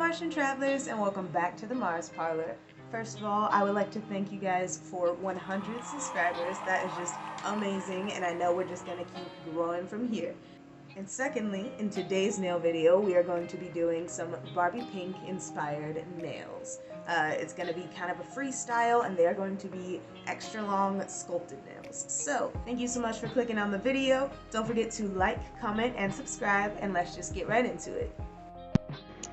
Martian travelers, and welcome back to the Mars Parlor. First of all, I would like to thank you guys for 100 subscribers. That is just amazing, and I know we're just going to keep growing from here. And secondly, in today's nail video, we are going to be doing some Barbie Pink inspired nails. It's going to be kind of a freestyle, and they are going to be extra long sculpted nails. So, thank you so much for clicking on the video. Don't forget to like, comment, and subscribe, and let's just get right into it.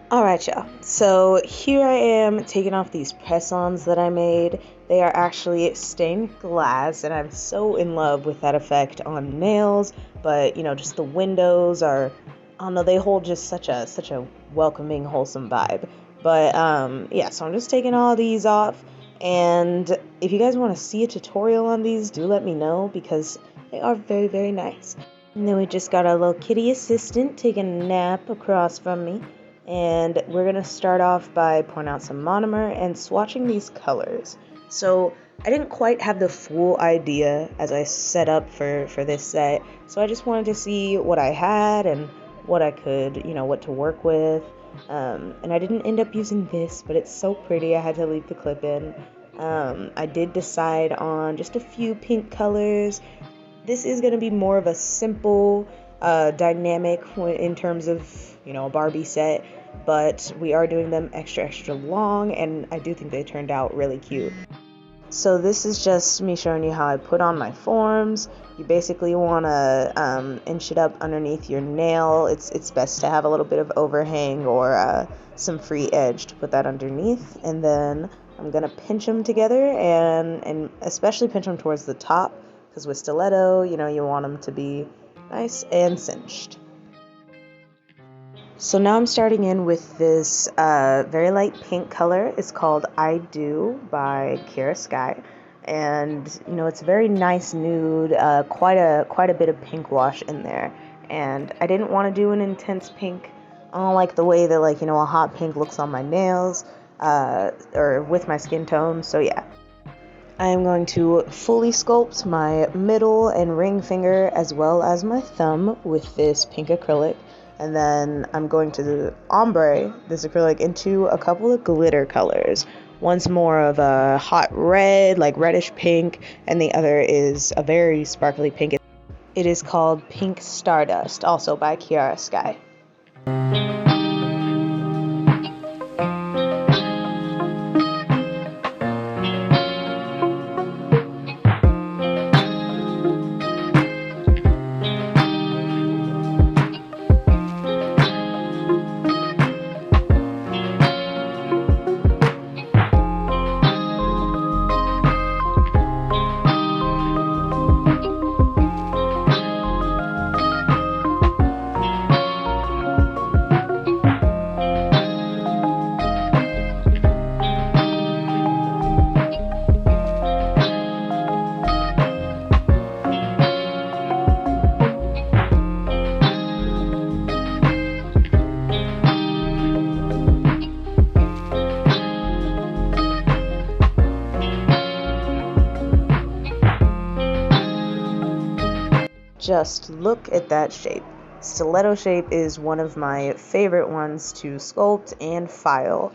Alright y'all, so here I am taking off these press-ons that I made. They are actually stained glass, and I'm so in love with that effect on nails, but you know, just the windows are, I don't know, they hold just such a welcoming, wholesome vibe. But yeah, so I'm just taking all these off, and if you guys want to see a tutorial on these, do let me know, because they are very, very nice. And then we just got our little kitty assistant taking a nap across from me. And we're going to start off by pouring out some monomer and swatching these colors. So I didn't quite have the full idea as I set up for this set, so I just wanted to see what I had and what I could, you know, what to work with. And I didn't end up using this, but it's so pretty I had to leave the clip in. I did decide on just a few pink colors. This is going to be more of a simple dynamic in terms of, you know, a Barbie set, but we are doing them extra long, and I do think they turned out really cute. So this is just me showing you how I put on my forms. You basically want to inch it up underneath your nail. It's best to have a little bit of overhang or some free edge to put that underneath, and then I'm gonna pinch them together and especially pinch them towards the top, because with stiletto, you know, you want them to be nice and cinched. So now I'm starting in with this very light pink color. It's called I Do by Kira Sky, and you know, it's a very nice nude, quite a bit of pink wash in there. And I didn't want to do an intense pink. I don't like the way that, like, you know, a hot pink looks on my nails or with my skin tone. So yeah, I am going to fully sculpt my middle and ring finger as well as my thumb with this pink acrylic. And then I'm going to ombre this acrylic into a couple of glitter colors. One's more of a hot red, like reddish pink, and the other is a very sparkly pink. It is called Pink Stardust, also by Kira Sky. Just look at that shape. Stiletto shape is one of my favorite ones to sculpt and file.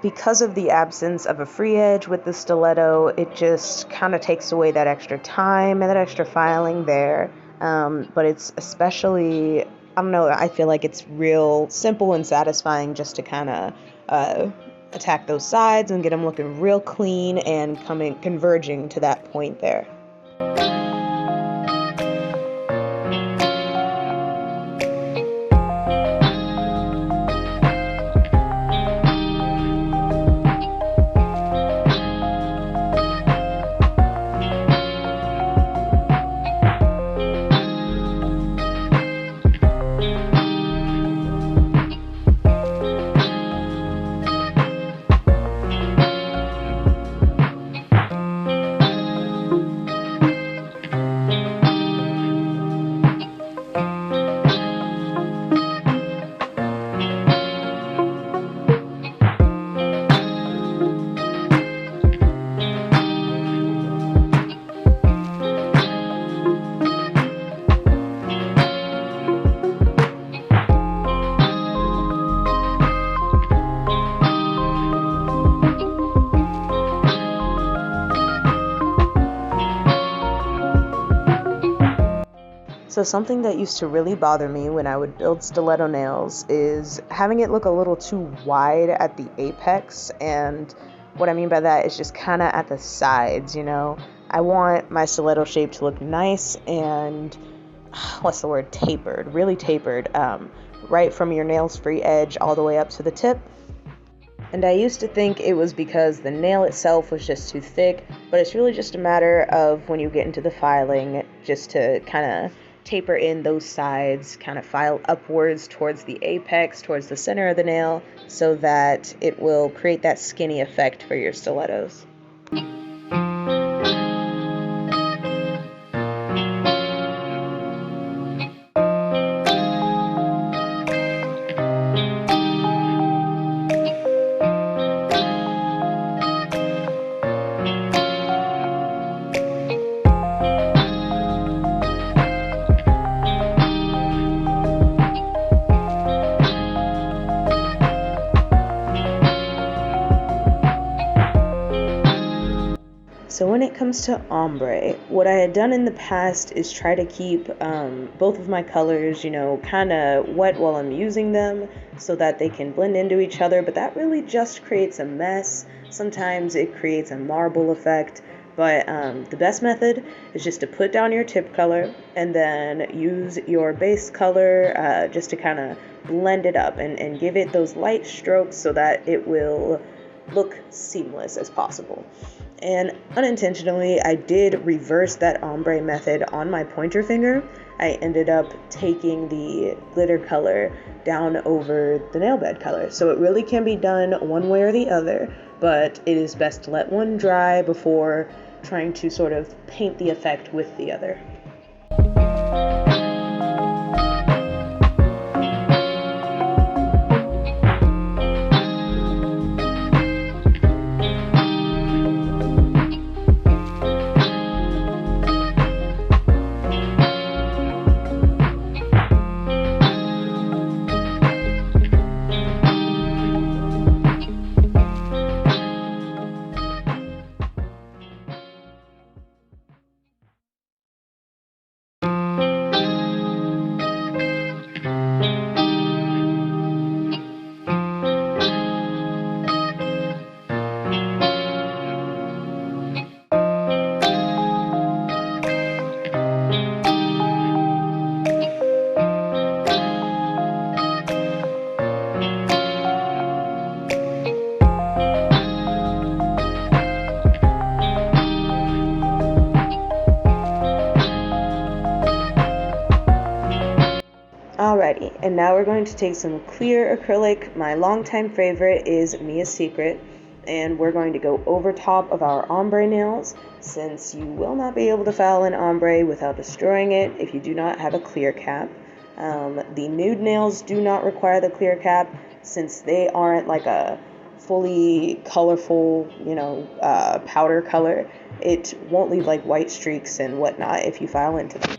Because of the absence of a free edge with the stiletto, it just kind of takes away that extra time and that extra filing there. But it's especially, I don't know, I feel like it's real simple and satisfying just to kind of attack those sides and get them looking real clean and converging to that point there. So something that used to really bother me when I would build stiletto nails is having it look a little too wide at the apex, and what I mean by that is just kind of at the sides, you know. I want my stiletto shape to look nice and, what's the word, tapered, really tapered, right from your nail's free edge all the way up to the tip. And I used to think it was because the nail itself was just too thick, but it's really just a matter of when you get into the filing, just to kind of taper in those sides, kind of file upwards towards the apex, towards the center of the nail, so that it will create that skinny effect for your stilettos. So when it comes to ombre, what I had done in the past is try to keep both of my colors, you know, kind of wet while I'm using them so that they can blend into each other, but that really just creates a mess. Sometimes it creates a marble effect, but the best method is just to put down your tip color and then use your base color just to kind of blend it up and give it those light strokes so that it will look seamless as possible. And unintentionally, I did reverse that ombre method on my pointer finger. I ended up taking the glitter color down over the nail bed color. So it really can be done one way or the other, but it is best to let one dry before trying to sort of paint the effect with the other. Alrighty, and now we're going to take some clear acrylic. My longtime favorite is Mia's Secret, and we're going to go over top of our ombre nails, since you will not be able to file an ombre without destroying it if you do not have a clear cap. The nude nails do not require the clear cap, since they aren't like a fully colorful, powder color. It won't leave like white streaks and whatnot if you file into them.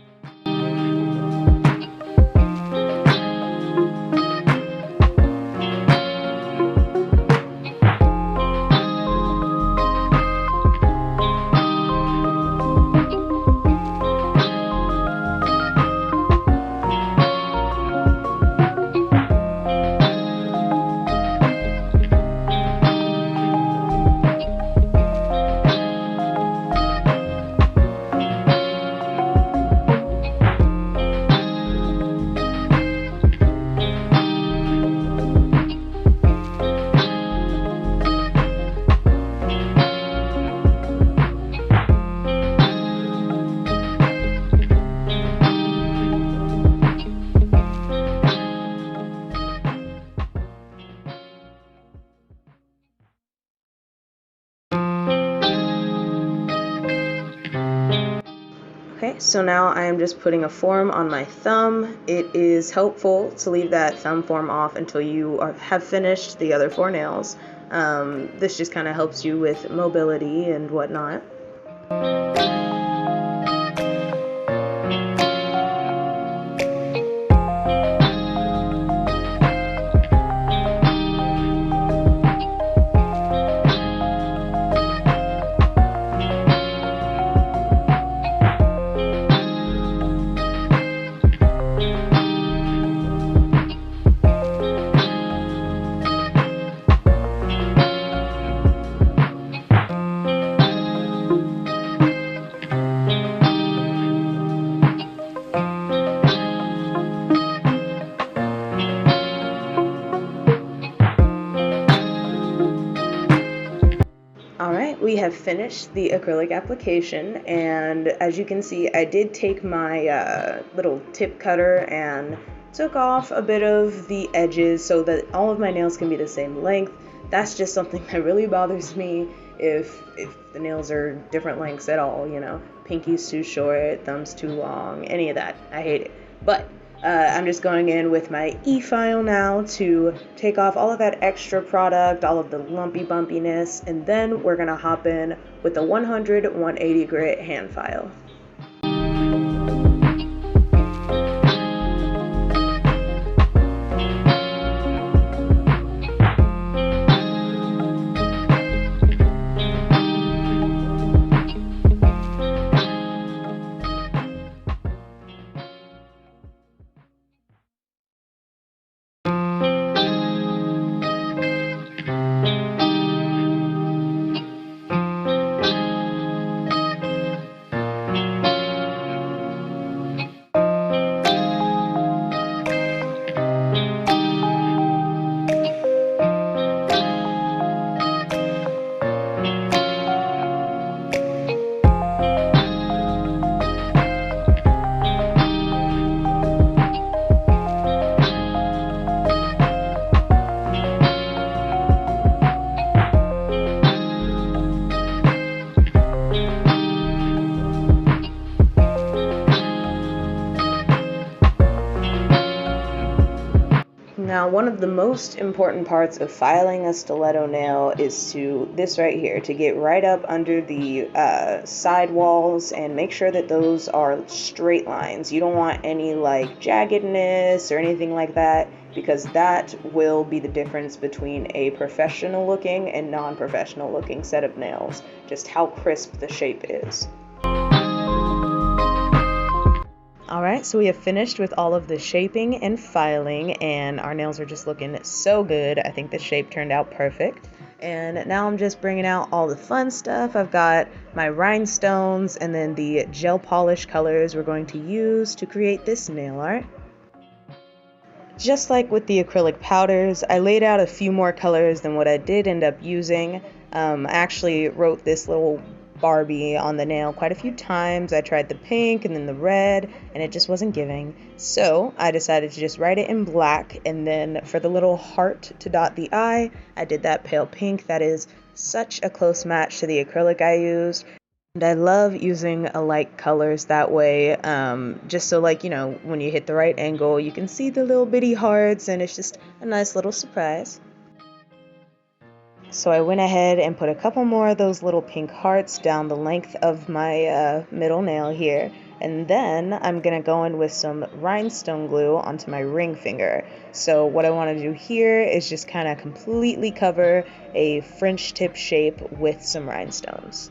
Okay, so now I am just putting a form on my thumb. It is helpful to leave that thumb form off until you have finished the other 4 nails. This just kind of helps you with mobility and whatnot. we have finished the acrylic application, and as you can see, I did take my little tip cutter and took off a bit of the edges so that all of my nails can be the same length. That's just something that really bothers me if the nails are different lengths at all, you know, pinky's too short, thumb's too long, any of that. I hate it. But I'm just going in with my e-file now to take off all of that extra product, all of the lumpy bumpiness, and then we're gonna hop in with the 100-180 grit hand file. Now, one of the most important parts of filing a stiletto nail is this right here, to get right up under the side walls and make sure that those are straight lines. You don't want any like jaggedness or anything like that, because that will be the difference between a professional looking and non-professional looking set of nails, just how crisp the shape is. Alright, so we have finished with all of the shaping and filing, and our nails are just looking so good. I think the shape turned out perfect. And now I'm just bringing out all the fun stuff. I've got my rhinestones and then the gel polish colors we're going to use to create this nail art. Just like with the acrylic powders, I laid out a few more colors than what I did end up using. I actually wrote this little Barbie on the nail quite a few times. I tried the pink and then the red, and it just wasn't giving. So I decided to just write it in black, and then for the little heart to dot the eye, I did that pale pink. That is such a close match to the acrylic I used. And I love using alike colors that way, just so, like, you know, when you hit the right angle, you can see the little bitty hearts, and it's just a nice little surprise. So I went ahead and put a couple more of those little pink hearts down the length of my middle nail here. And then I'm going to go in with some rhinestone glue onto my ring finger. So what I want to do here is just kind of completely cover a French tip shape with some rhinestones.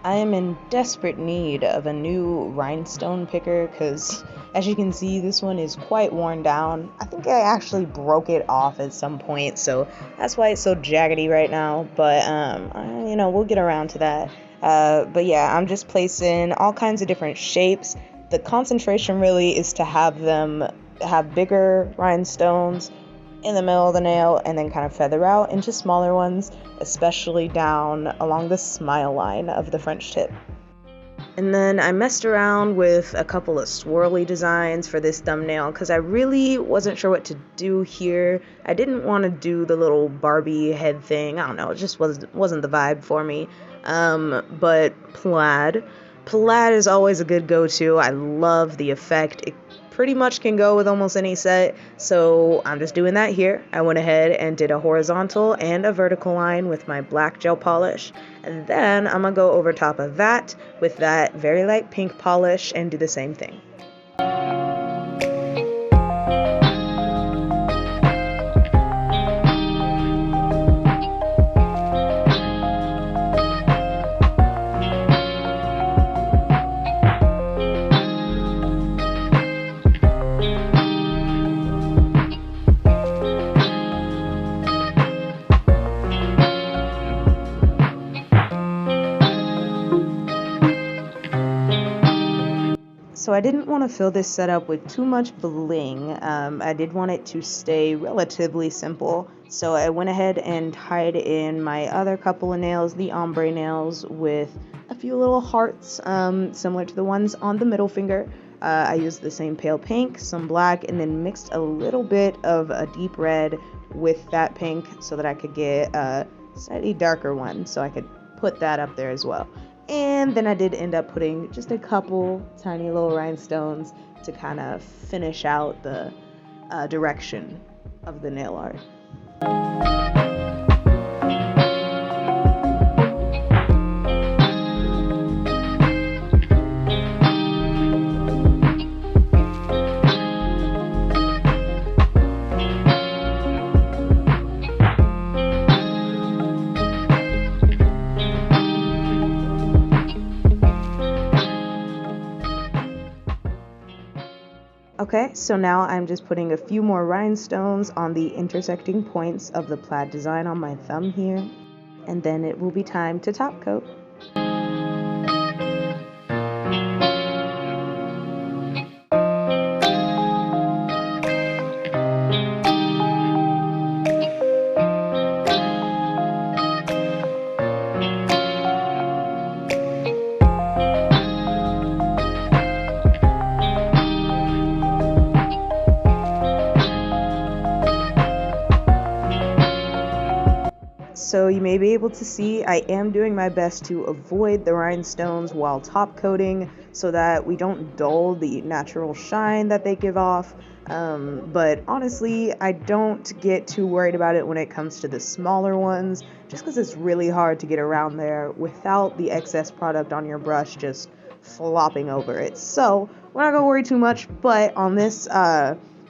I am in desperate need of a new rhinestone picker because, as you can see, this one is quite worn down. I think I actually broke it off at some point, so that's why it's so jaggedy right now. But you know, we'll get around to that. But yeah, I'm just placing all kinds of different shapes. The concentration really is to have them have bigger rhinestones in the middle of the nail and then kind of feather out into smaller ones, especially down along the smile line of the French tip. And then I messed around with a couple of swirly designs for this thumbnail because I really wasn't sure what to do here. I didn't want to do the little Barbie head thing. I don't know, it just wasn't the vibe for me. But plaid is always a good go-to. I love the effect. It pretty much can go with almost any set, so I'm just doing that here. I went ahead and did a horizontal and a vertical line with my black gel polish, and then I'm gonna go over top of that with that very light pink polish and do the same thing. So I didn't want to fill this setup with too much bling. I did want it to stay relatively simple. So I went ahead and tied in my other couple of nails, the ombre nails, with a few little hearts, similar to the ones on the middle finger. I used the same pale pink, some black, and then mixed a little bit of a deep red with that pink so that I could get a slightly darker one, so I could put that up there as well. And then I did end up putting just a couple tiny little rhinestones to kind of finish out the direction of the nail art. Okay, so now I'm just putting a few more rhinestones on the intersecting points of the plaid design on my thumb here, and then it will be time to top coat. So you may be able to see I am doing my best to avoid the rhinestones while top coating so that we don't dull the natural shine that they give off. But honestly, I don't get too worried about it when it comes to the smaller ones, just because it's really hard to get around there without the excess product on your brush just flopping over it. So we're not going to worry too much, but on this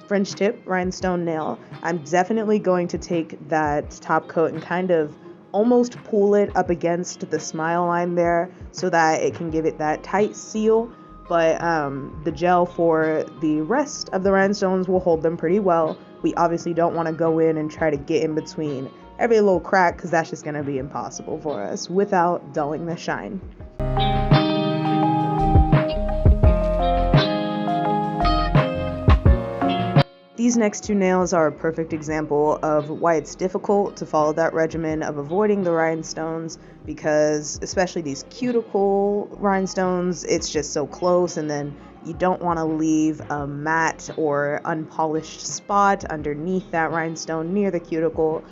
French tip rhinestone nail, I'm definitely going to take that top coat and kind of almost pull it up against the smile line there so that it can give it that tight seal. But the gel for the rest of the rhinestones will hold them pretty well. We obviously don't want to go in and try to get in between every little crack, because that's just going to be impossible for us without dulling the shine. These next two nails are a perfect example of why it's difficult to follow that regimen of avoiding the rhinestones, because especially these cuticle rhinestones, it's just so close, and then you don't want to leave a matte or unpolished spot underneath that rhinestone near the cuticle.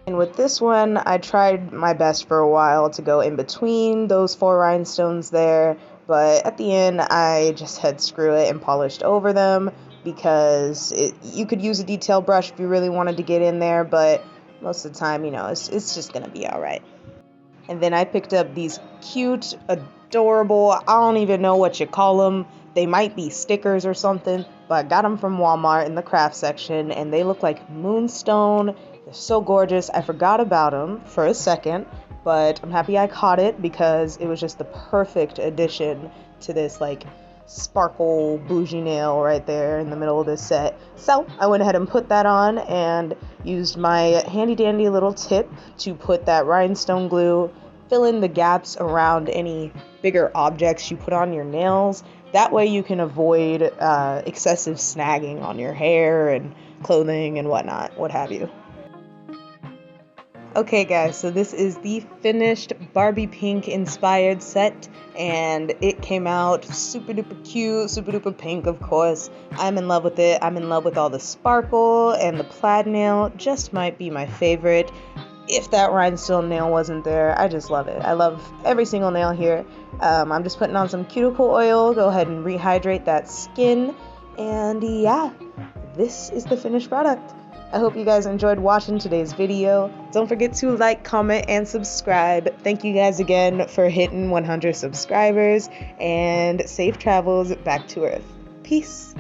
And with this one, I tried my best for a while to go in between those 4 rhinestones there, but at the end I just said screw it and polished over them, because you could use a detail brush if you really wanted to get in there, but most of the time, you know, it's just gonna be all right. And then I picked up these cute, adorable, I don't even know what you call them. They might be stickers or something, but I got them from Walmart in the craft section, and they look like moonstone. They're so gorgeous. I forgot about them for a second, but I'm happy I caught it because it was just the perfect addition to this like sparkle bougie nail right there in the middle of this set. So I went ahead and put that on and used my handy dandy little tip to put that rhinestone glue, fill in the gaps around any bigger objects you put on your nails. That way you can avoid excessive snagging on your hair and clothing and whatnot, what have you. Okay guys, so this is the finished Barbie pink inspired set, and it came out super duper cute, super duper pink, of course. I'm in love with it. I'm in love with all the sparkle, and the plaid nail just might be my favorite. If that rhinestone nail wasn't there, I just love it. I love every single nail here. I'm just putting on some cuticle oil, go ahead and rehydrate that skin, And yeah, this is the finished product. I hope you guys enjoyed watching today's video. Don't forget to like, comment, and subscribe. Thank you guys again for hitting 100 subscribers, and safe travels back to Earth. Peace.